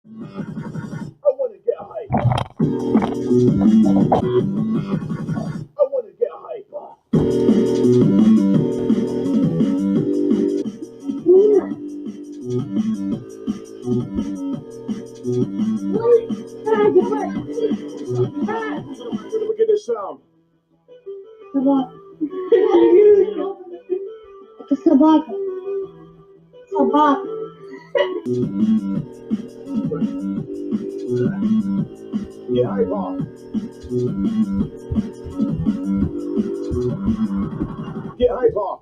I wanna get hype. I wanna get hype. Look at this sound. Собака. Это собака. Собака. Get hype off. Get hype off.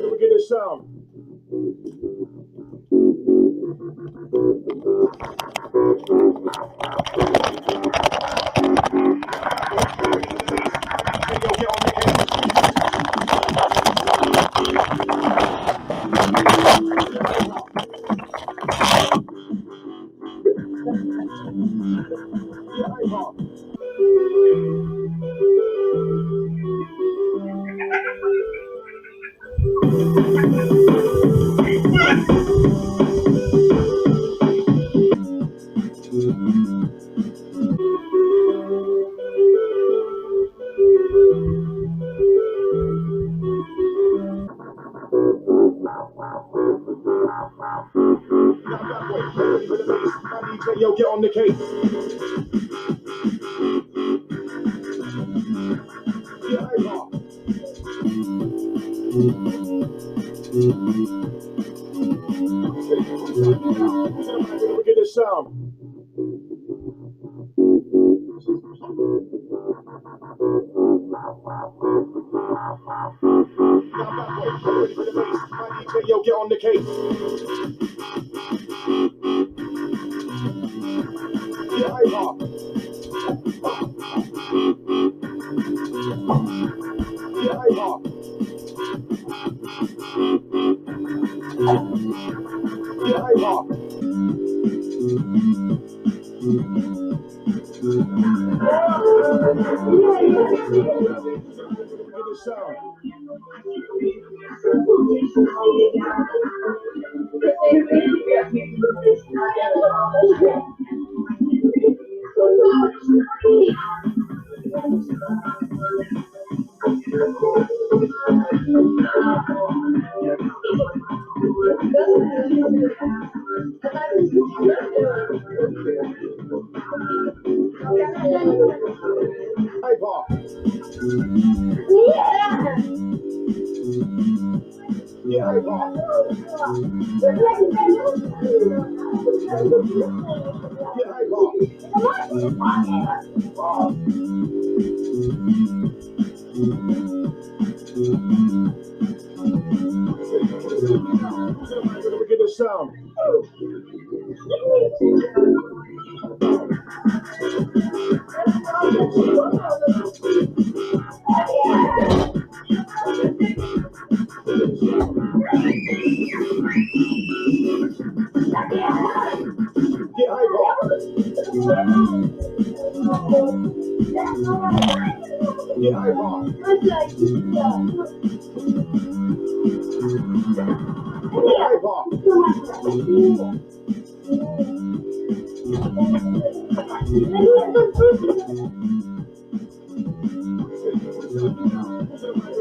Look at this sound. Yo, get on the case. Get hype off. Look at this sound. Yo, get on the case. Get hype off. Get hype off. Get hype off. Look at this sound. Hype off. Yeah, hype off. Yeah, hype off. Look at this sound. Get hype off. Get hype off. Get hype off.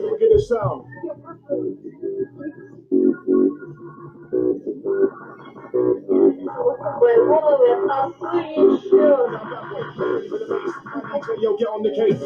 Look at this sound. Yo, get on the case.